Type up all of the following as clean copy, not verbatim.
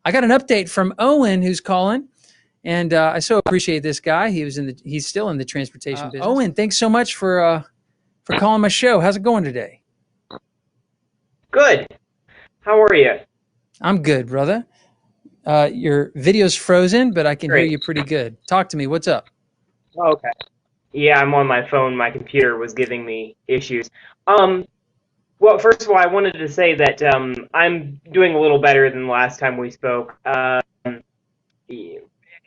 I got an update from Owen, who's calling, and I so appreciate this guy. He's still in the transportation business. Owen, thanks so much for calling my show. How's it going today? Good. How are you? I'm good, brother. Your video's frozen, but I can hear you pretty good. Talk to me. What's up? Okay. Yeah, I'm on my phone. My computer was giving me issues. Well, first of all, I wanted to say that I'm doing a little better than the last time we spoke.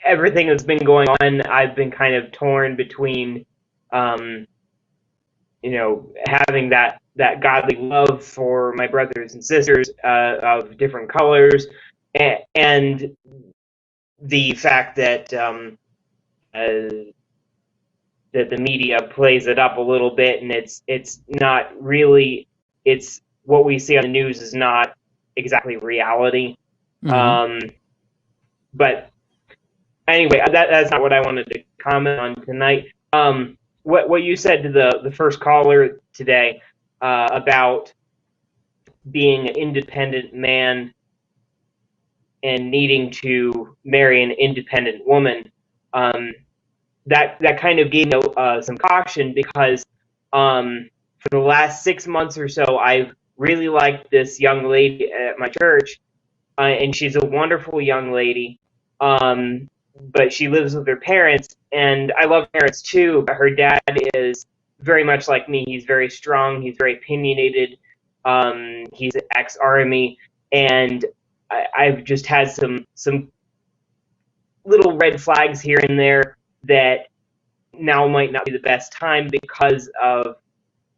Everything that's been going on, I've been kind of torn between, um, having that godly love for my brothers and sisters of different colors, and the fact that that the media plays it up a little bit, and it's not really, it's what we see on the news is not exactly reality. Mm-hmm. But anyway, that's not what I wanted to comment on tonight. What you said to the first caller today about being an independent man and needing to marry an independent woman, that kind of gave me some caution, because for the last 6 months or so, I've really liked this young lady at my church, and she's a wonderful young lady. But she lives with her parents, and I love parents too, but her dad is very much like me. He's very strong, he's very opinionated, he's ex-army, and I've just had some little red flags here and there that now might not be the best time, because of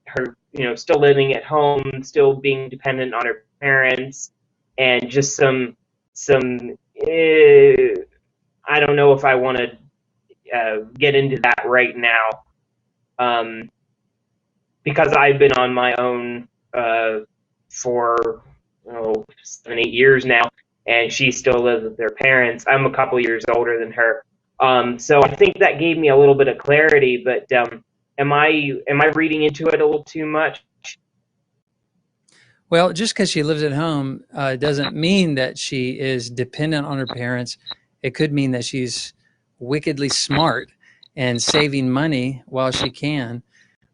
her, still living at home, still being dependent on her parents, and just some I don't know if I want to get into that right now, because I've been on my own for 7-8 years now, and she still lives with her parents. I'm a couple years older than her, so I think that gave me a little bit of clarity. But am I reading into it a little too much? Well, just because she lives at home doesn't mean that she is dependent on her parents. It could mean that she's wickedly smart and saving money while she can.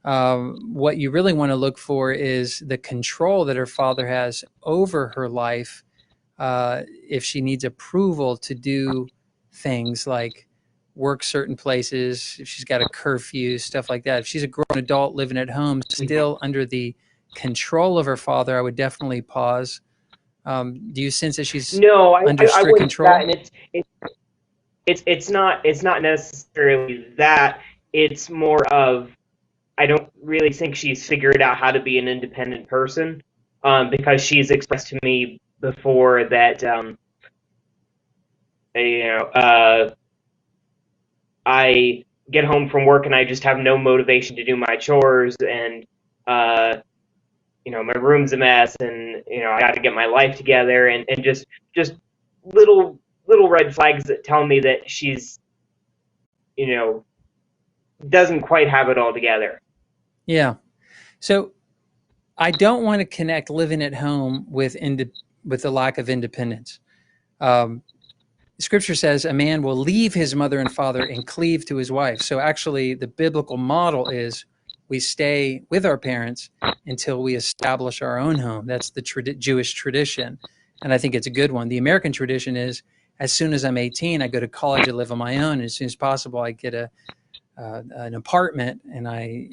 What you really want to look for is the control that her father has over her life. If she needs approval to do things like work certain places, if she's got a curfew, stuff like that. If she's a grown adult living at home, still under the control of her father, I would definitely pause. Do you sense that she's under I strict wouldn't. control? And it's not necessarily that. It's more of, I don't really think she's figured out how to be an independent person, because she's expressed to me before that I get home from work and I just have no motivation to do my chores, and my room's a mess, and I got to get my life together, and just little red flags that tell me that she's doesn't quite have it all together. Yeah. So I don't want to connect living at home with the lack of independence. Scripture says a man will leave his mother and father and cleave to his wife. So actually, the biblical model is we stay with our parents until we establish our own home. That's the Jewish tradition, and I think it's a good one. The American tradition is, as soon as I'm 18, I go to college, I live on my own, and as soon as possible, I get an apartment, and I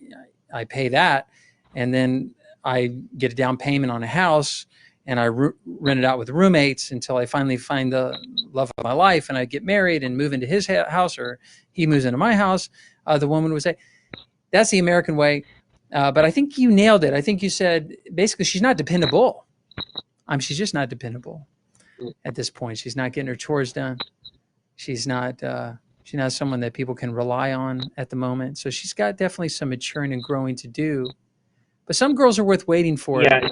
pay that, and then I get a down payment on a house, and I rent it out with roommates until I finally find the love of my life, and I get married and move into his house, or he moves into my house. The woman would say, that's the American way. But I think you nailed it. I think you said, basically, she's not dependable. She's just not dependable at this point. She's not getting her chores done. She's not someone that people can rely on at the moment. So she's got definitely some maturing and growing to do. But some girls are worth waiting for. Yeah.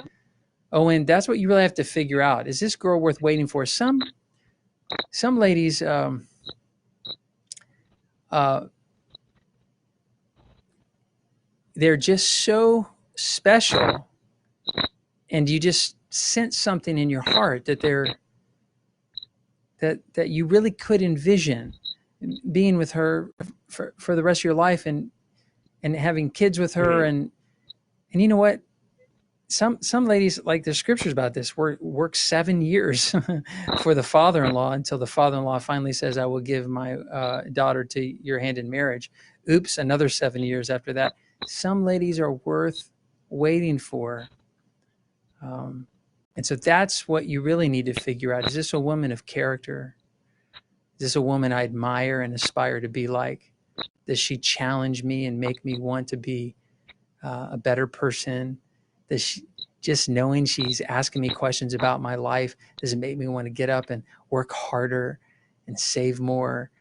Owen, that's what you really have to figure out. Is this girl worth waiting for? Some ladies, they're just so special, and you just sense something in your heart that they're that you really could envision being with her for the rest of your life, and having kids with her. And you know what? Some ladies, like the scriptures about this, work 7 years for the father-in-law until the father-in-law finally says, I will give my daughter to your hand in marriage. Oops, another 7 years after that. Some ladies are worth waiting for. And so that's what you really need to figure out. Is this a woman of character? Is this a woman I admire and aspire to be like? Does she challenge me and make me want to be a better person? Does she, just knowing she's asking me questions about my life, does it make me want to get up and work harder and save more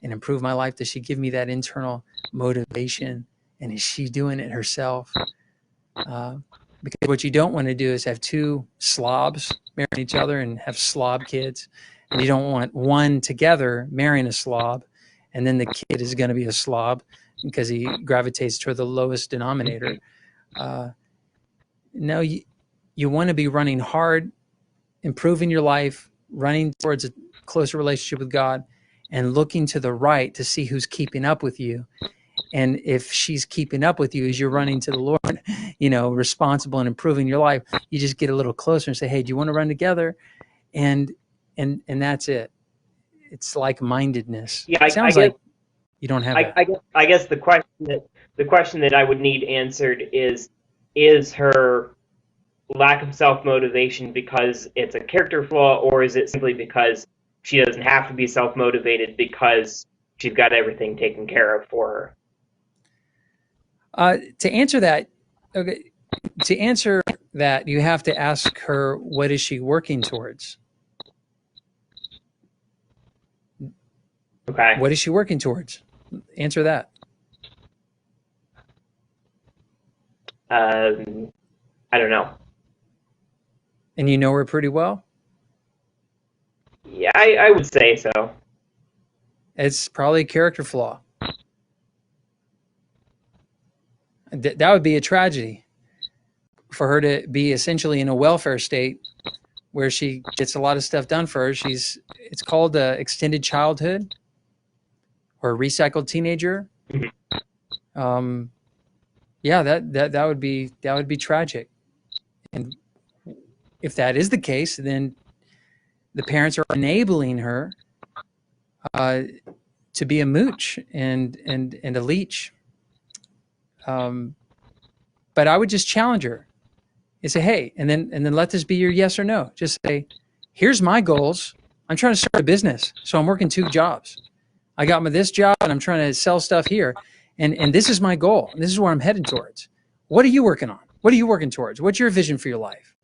and improve my life? Does she give me that internal motivation? And is she doing it herself? Because what you don't want to do is have two slobs marrying each other and have slob kids. And you don't want one together marrying a slob, and then the kid is going to be a slob because he gravitates toward the lowest denominator. No, you want to be running hard, improving your life, running towards a closer relationship with God, and looking to the right to see who's keeping up with you. And if she's keeping up with you as you're running to the Lord, responsible and improving your life, you just get a little closer and say, hey, do you want to run together? And that's it. It's like-mindedness. Yeah, it sounds like you don't have that. I guess the question that I would need answered is her lack of self-motivation because it's a character flaw, or is it simply because she doesn't have to be self-motivated because she's got everything taken care of for her? To answer that, you have to ask her, what is she working towards? Okay. What is she working towards? Answer that. I don't know. And you know her pretty well? Yeah, I would say so. It's probably a character flaw. That would be a tragedy for her to be essentially in a welfare state where she gets a lot of stuff done for her. It's called extended childhood or a recycled teenager. Yeah, that would be tragic. And if that is the case, then the parents are enabling her to be a mooch and a leech. But I would just challenge her and say, hey, and then let this be your yes or no. Just say, here's my goals. I'm trying to start a business, so I'm working 2 jobs. I got this job and I'm trying to sell stuff here. And this is my goal. And this is where I'm headed towards. What are you working on? What are you working towards? What's your vision for your life?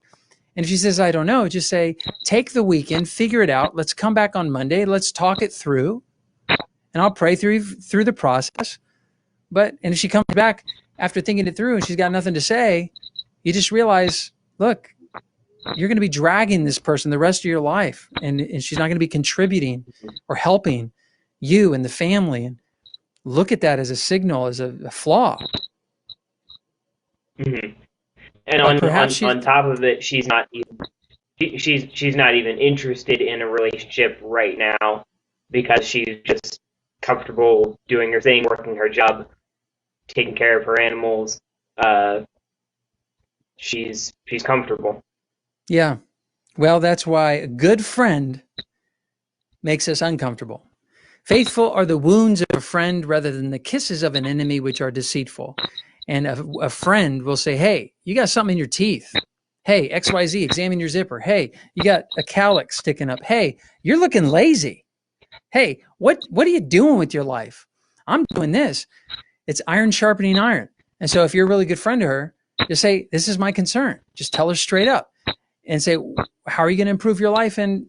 And if she says, I don't know, just say, take the weekend, figure it out. Let's come back on Monday. Let's talk it through. And I'll pray through the process. And if she comes back after thinking it through and she's got nothing to say, you just realize, look, you're going to be dragging this person the rest of your life. And she's not going to be contributing or helping you and the family. And look at that as a signal, as a flaw. Mm-hmm. And on top of it, she's not even interested in a relationship right now because she's just comfortable doing her thing, working her job, taking care of her animals. She's comfortable. Yeah. Well, that's why a good friend makes us uncomfortable. Faithful are the wounds of a friend rather than the kisses of an enemy, which are deceitful. And a friend will say, hey, you got something in your teeth. Hey, XYZ, examine your zipper. Hey, you got a calyx sticking up. Hey, you're looking lazy. Hey, what are you doing with your life? I'm doing this. It's iron sharpening iron. And so if you're a really good friend to her, just say, this is my concern. Just tell her straight up and say, how are you going to improve your life and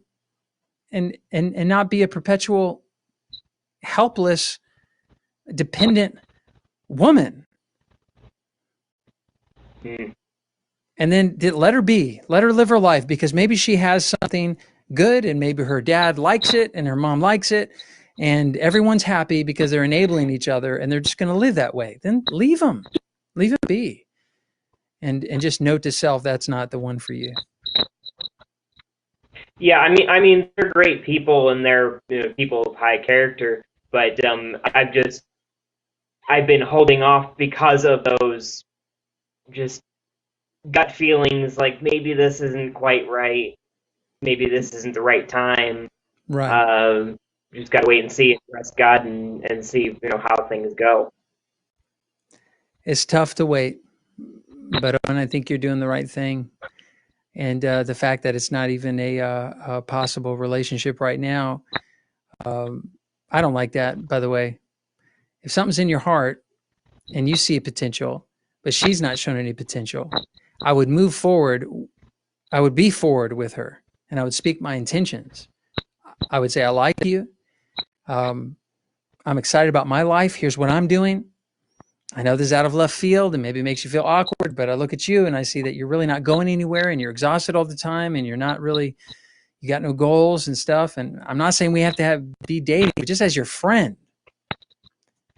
not be a perpetual helpless, dependent woman? And then let her be. Let her live her life, because maybe she has something good and maybe her dad likes it and her mom likes it and everyone's happy because they're enabling each other and they're just going to live that way. Then leave them be. And just note to self, that's not the one for you. Yeah, I mean, they're great people and they're, people of high character, but I've been holding off because of those just gut feelings, like maybe this isn't quite right, maybe this isn't the right time. Right. Um, just got to wait and see and trust God and see, how things go. It's tough to wait, but Owen, I think you're doing the right thing. And the fact that it's not even a possible relationship right now, um, I don't like that, by the way. If something's in your heart and you see a potential, but she's not shown any potential, I would move forward. I would be forward with her and I would speak my intentions. I would say, I like you. Um, I'm excited about my life. Here's what I'm doing. I know this is out of left field and maybe it makes you feel awkward, but I look at you and I see that you're really not going anywhere and you're exhausted all the time and you're not really, you got no goals and stuff. And I'm not saying we have to be dating, but just as your friend,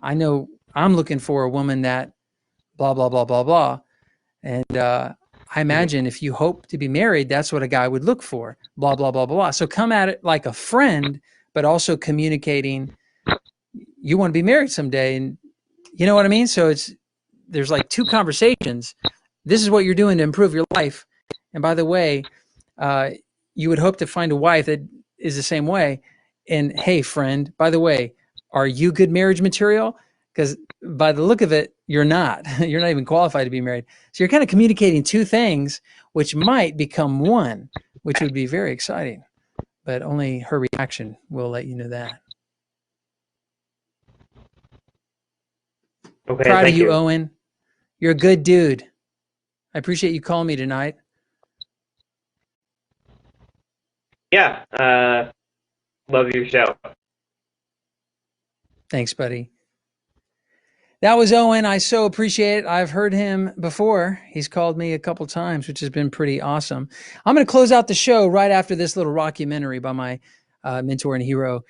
I know I'm looking for a woman that blah, blah, blah, blah, blah. And I imagine if you hope to be married, that's what a guy would look for, blah, blah, blah, blah. So come at it like a friend, but also communicating you want to be married someday. And you know what I mean? So there's like two conversations. This is what you're doing to improve your life. And by the way, you would hope to find a wife that is the same way. And hey, friend, by the way, are you good marriage material? Because by the look of it, you're not. You're not even qualified to be married. So you're kind of communicating two things, which might become one, which would be very exciting. But only her reaction will let you know that. Okay, Proud of thank you, you. Owen. You're a good dude. I appreciate you calling me tonight. Yeah, love your show. Thanks, buddy. That was Owen. I so appreciate it. I've heard him before. He's called me a couple times, which has been pretty awesome. I'm going to close out the show right after this little rockumentary by my mentor and hero,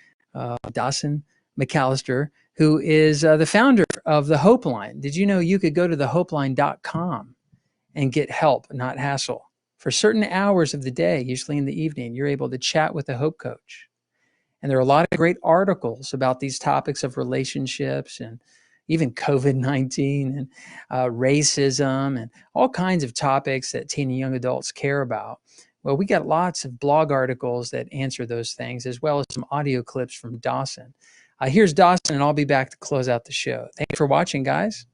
Dawson McAllister, who is the founder of the Hope Line. Did you know you could go to thehopeline.com and get help, not hassle? For certain hours of the day, usually in the evening, you're able to chat with a Hope coach. And there are a lot of great articles about these topics of relationships and even COVID-19 and racism and all kinds of topics that teen and young adults care about. Well, we got lots of blog articles that answer those things, as well as some audio clips from Dawson. Here's Dawson, and I'll be back to close out the show. Thanks for watching, guys.